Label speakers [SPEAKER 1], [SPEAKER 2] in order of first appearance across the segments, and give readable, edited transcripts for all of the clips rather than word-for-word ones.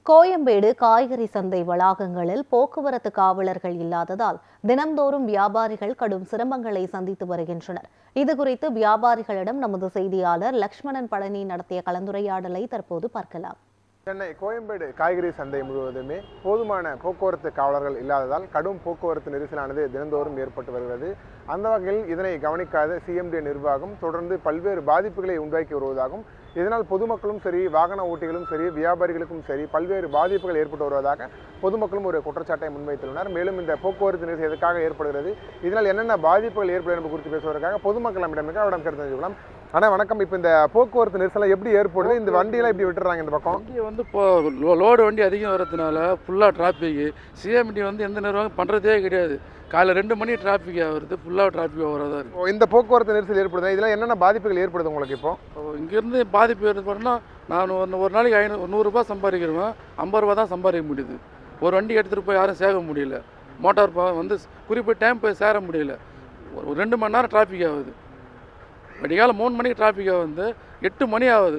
[SPEAKER 1] கோயம்பேடு காய்கறி சந்தை வளாகங்களில் போக்குவரத்து காவலர்கள் இல்லாததால் தினம்தோறும் வியாபாரிகள் கடும் சிரமங்களை சந்தித்து வருகின்றனர். இதுகுறித்து வியாபாரிகளிடம் நமது செய்தியாளர் லக்ஷ்மணன் பழனி நடத்திய கலந்துரையாடலை தற்போது பார்க்கலாம்.
[SPEAKER 2] சென்னை கோயம்பேடு காய்கறி சந்தை முழுவதுமே போதுமான போக்குவரத்து காவலர்கள் இல்லாததால் கடும் போக்குவரத்து நெரிசலானது தினந்தோறும் ஏற்பட்டு வருகிறது. அந்த வகையில் இதனை கவனிக்காத சிஎம்டி நிர்வாகம் தொடர்ந்து பல்வேறு பாதிப்புகளை உண்டாக்கி வருவதாகவும், இதனால் பொதுமக்களும் சரி, வாகன ஓட்டிகளும் சரி, வியாபாரிகளுக்கும் சரி பல்வேறு பாதிப்புகள் ஏற்பட்டு வருவதாக பொதுமக்களும் ஒரு குற்றச்சாட்டை முன்வைத்துள்ளனர். மேலும் இந்த போக்குவரத்து நெரிசல் எதற்காக ஏற்படுகிறது, இதனால் என்னென்ன பாதிப்புகள் ஏற்படும் என்பது குறித்து பேசுவதற்காக பொதுமக்கள் அவரிடம் கருத்து தெரிஞ்சுக்கலாம். ஆனால் வணக்கம், இப்போ இந்த போக்குவரத்து நெரிசல் எப்படி ஏற்படுது? இந்த வண்டியெல்லாம் இப்படி விட்டுறாங்க இந்த பக்கம்?
[SPEAKER 3] வண்டி வந்து இப்போ லோடு வண்டி அதிகம் வரதுனால ஃபுல்லாக டிராஃபிக்கு. சிஎம்டி வந்து எந்த நிர்வாகம் பண்ணுறதே கிடையாது. காலையில் 2 மணி டிராஃபிக் ஆகுறது, ஃபுல்லாக டிராஃபிக் ஆகிறதா இருக்குது.
[SPEAKER 2] இந்த போக்குவரத்து நெரிசல் ஏற்படுது, இதெல்லாம் என்னென்ன பாதிப்புகள் ஏற்படுது உங்களுக்கு? இப்போ
[SPEAKER 3] இங்கேருந்து பாதிப்பு ஏற்படுனா, நான் ஒரு நாளைக்கு 100 ரூபா சம்பாதிக்கிறேன், 50 ரூபா தான் சம்பாதிக்க முடியுது. ஒரு வண்டி எடுத்துகிட்டு போய் யாரும் சேர்க்க முடியல. மோட்டார் வந்து குறிப்பிட்ட டைம் போய் சேர முடியல. ஒரு 2 மணி நேரம் டிராஃபிக் ஆகுது. விடிகால 3 மணிக்கு டிராஃபிக்காக வந்து 8 மணி ஆகுது.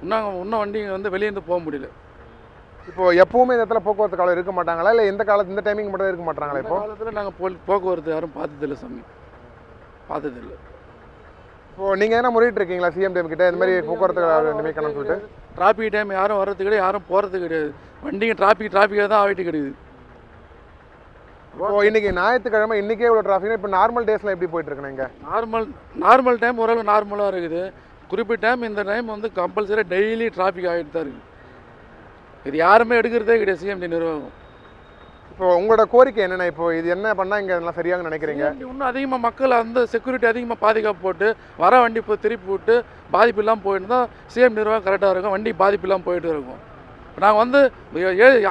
[SPEAKER 3] இன்னும் வண்டி வந்து வெளியேருந்து போக முடியல.
[SPEAKER 2] இப்போ எப்பவுமே இந்த இடத்துல போக்குவரத்து காலம் இருக்க மாட்டாங்களா, இல்லை இந்த டைமிங் மட்டும் இருக்க மாட்டாங்களா? இப்போ
[SPEAKER 3] காலத்தில் நாங்கள் போக்குவரத்து யாரும் பார்த்ததில்லை சாமி, பார்த்ததில்லை.
[SPEAKER 2] இப்போ நீங்கள் என்ன முறையிட்டு இருக்கீங்களா சிஎம்டி கிட்ட இந்த மாதிரி போக்குவரத்து நியமிக்கணும்னு சொல்லிட்டு?
[SPEAKER 3] டிராஃபிக் டைம் யாரும் வர்றது கிடையாது, யாரும் போகிறது கிடையாது. வண்டிங்க டிராஃபிக்காக தான் ஆகிட்டு கிடையாது.
[SPEAKER 2] இப்போ இன்னைக்கு ஞாயிற்றுக்கிழமை, இன்னைக்கே இவ்வளோ டிராஃபிக். இப்போ நார்மல் டேஸ்லாம் எப்படி போயிட்டு இருக்குண்ணா? இங்கே
[SPEAKER 3] நார்மல் டைம் ஓரளவு நார்மலாக இருக்குது. குறிப்பிட்ட டைம் இந்த டைம் வந்து கம்பல்சரி டெய்லி டிராஃபிக் ஆகிட்டு தான் இருக்குது. இது யாருமே எடுக்கிறதே கிடையாது சிஎம்டி நிர்வாகம்.
[SPEAKER 2] இப்போ உங்களோட கோரிக்கை என்னென்ன? இப்போ இது என்ன பண்ணால் இங்கே எல்லாம் சரியாக நினைக்கிறீங்க?
[SPEAKER 3] இன்னும் அதிகமாக மக்கள் அந்த செக்யூரிட்டி அதிகமாக பாதுகாப்பு போட்டு வர வண்டி இப்போ திருப்பி விட்டு பாதிப்பு இல்லாமல் போயிட்டு தான் சிஎம் நிர்வாகம் கரெக்டாக இருக்கும். வண்டி பாதிப்பு இல்லாமல் போயிட்டு இருக்கும். இப்போ நாங்கள் வந்து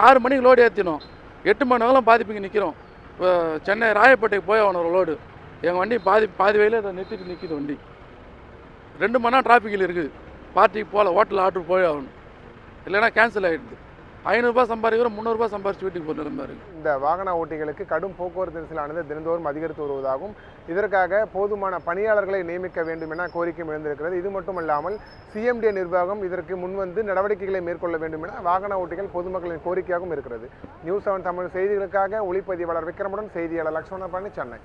[SPEAKER 3] 6 மணிக்கு லோடு ஏற்றினோம், 8 மணி நேரம் பாதிப்புக்கு நிற்கிறோம். இப்போ சென்னை ராயப்பேட்டைக்கு போய் ஆகணும் ஒரு லோடு. எங்கள் வண்டி பாதி வயலில் அதை நிறுத்திட்டு நிற்கிது வண்டி. 2 மணி நேரம் டிராஃபிக்கில் இருக்குது. பார்ட்டிக்கு போகல, ஹோட்டலில் ஆர்டர் போய் ஆகணும், இல்லைன்னா கேன்சல் ஆகிடுது. 500 ரூபா சம்பாதிக்கிறோம், 300 ரூபா சம்பாதிச்சு வீட்டுக்கு போகிற மாதிரி.
[SPEAKER 2] இந்த வாகன ஓட்டிகளுக்கு கடும் போக்குவரத்து நெரிசலானது தினந்தோறும் அதிகரித்து வருவதாகவும், இதற்காக போதுமான பணியாளர்களை நியமிக்க வேண்டும் என கோரிக்கை எழுந்திருக்கிறது. இது மட்டுமல்லாமல் சிஎம்டி நிர்வாகம் இதற்கு முன்வந்து நடவடிக்கைகளை மேற்கொள்ள வேண்டும் என வாகன ஓட்டிகள் பொதுமக்களின் கோரிக்கையாகவும் இருக்கிறது. நியூஸ் 7 தமிழ் செய்திகளுக்காக ஒளிப்பதிவாளர் விக்ரமுடன் செய்தியாளர் லக்ஷ்மண பழனி, சென்னை.